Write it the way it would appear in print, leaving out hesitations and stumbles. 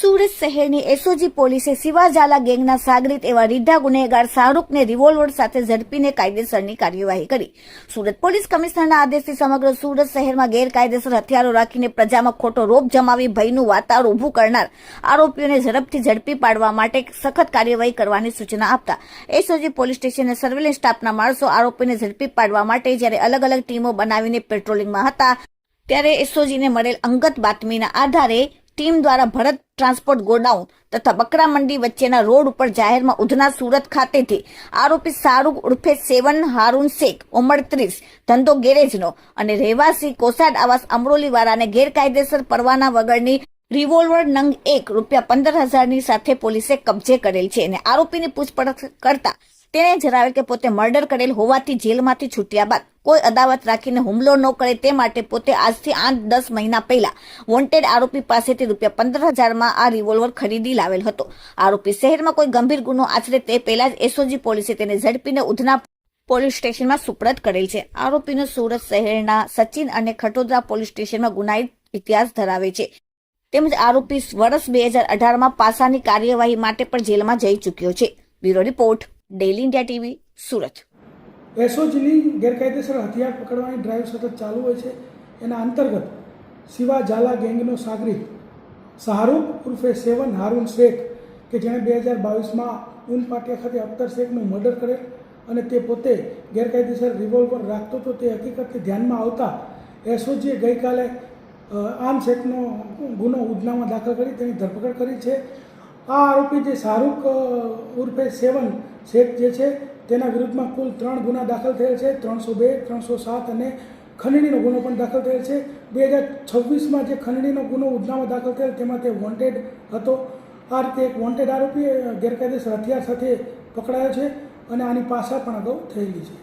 સુરત શહેરની એસઓજી પોલીસે શિવાઝાલા ગેંગના સાગરીત એવા રીઢા ગુનેગાર શાહરૂખને રિવોલ્વર સાથે ઝડપીને કાયદેસરની કાર્યવાહી કરી. સુરત પોલીસ કમિશનરના આદેશથી સમગ્ર સુરત શહેરમાં ગેરકાયદેસર હથિયારો રાખીને પ્રજામાં ખોટો રોપ જમાવી ભયનું વાતાવરણ ઊભું કરનાર આરોપીઓને ઝડપથી ઝડપી પાડવા માટે સખત કાર્યવાહી કરવાની સૂચના આપતા એસઓજી પોલીસ સ્ટેશનના સર્વેલન્સ સ્ટાફના માણસો આરોપીને ઝડપી પાડવા માટે જ્યારે અલગ અલગ ટીમો બનાવીને પેટ્રોલિંગમાં હતા ત્યારે એસઓજીને મળેલ અંગત બાતમીના આધારે ટીમ દ્વારા ભરત ટ્રાન્સપોર્ટ ગોડાઉન તથા બકરા મંડી વચ્ચેના રોડ ઉપર જાહેરમાં ઉધના સુરત ખાતેથી આરોપી શાહરૂખ ઉર્ફે 7 હારૂન શેખ ઉંમર 30 ધંધો ગેરેજનો અને રહેવાસી કોસાડ આવાસ અમરોલીવાળાને ગેરકાયદેસર પરવાના વગરની રિવોલ્વર નંગ 1 રૂપિયા 15,000ની સાથે પોલીસે કબજે કરેલ છે અને આરોપીની પૂછપરછ કરતા તેણે જણાવેલ કે પોતે મર્ડર કરેલ હોવાથી જેલમાંથી છૂટ્યા બાદ કોઈ અદાવત રાખીને હુમલો ન કરે તે માટે પોતે આજથી 8-10 મહિના પહેલા વોન્ટેડ આરોપી પાસેથી રૂપિયા 15,000માં આ રિવોલ્વર ખરીદી લાવેલ હતો. આરોપી શહેરમાં કોઈ ગંભીર ગુનો આચરે તે પહેલા જ એસઓજી પોલીસે તેને ઝડપીને ઉધના પોલીસ સ્ટેશનમાં સુપ્રત કરેલ છે. આરોપીનો સુરત શહેરના સચિન અને ખટોદરા પોલીસ સ્ટેશનમાં ગુનાહિત ઇતિહાસ ધરાવે છે. તેમજ આરોપી વર્ષ 2018માં પાસાની કાર્યવાહી માટે પણ જેલમાં જઈ ચૂક્યો છે. Bureau report, daily India TV, Surat. એસઓજીની ગેરકાયદેસર હથિયાર પકડવાની ડ્રાઈવ સતત ચાલુ હોય છે. એના અંતર્ગત શિવાઝાલા ગેંગનો સાગરીત શાહરૂખ ઉર્ફે 7 હારૂન શેખ કે જેણે 2022માં ઊન પાટિયા ખાતે અખ્તર શેખનું મર્ડર કરેલ અને તે પોતે ગેરકાયદેસર રિવોલ્વર રાખતો હતો તે હકીકતને ધ્યાનમાં આવતા એસઓજીએ ગઈકાલે આમ શેખનો ગુનો ઉધનામાં દાખલ કરી તેની ધરપકડ કરી છે. આ આરોપી જે શાહરૂખ ઉર્ફે 7 શેખ જે છે તેના વિરુદ્ધમાં કુલ 3 ગુના દાખલ થયેલ છે. 302, 307 અને ખંડણીનો ગુનો પણ દાખલ થયેલ છે. 2026માં જે ખંડણીનો ગુનો ઉધનામાં દાખલ થયેલ તેમાં તે વોન્ટેડ હતો. આ રીતે એક વોન્ટેડ આરોપી ગેરકાયદેસર હથિયાર સાથે પકડાયો છે અને આની પાછળ પણ અગાઉ થયેલી છે.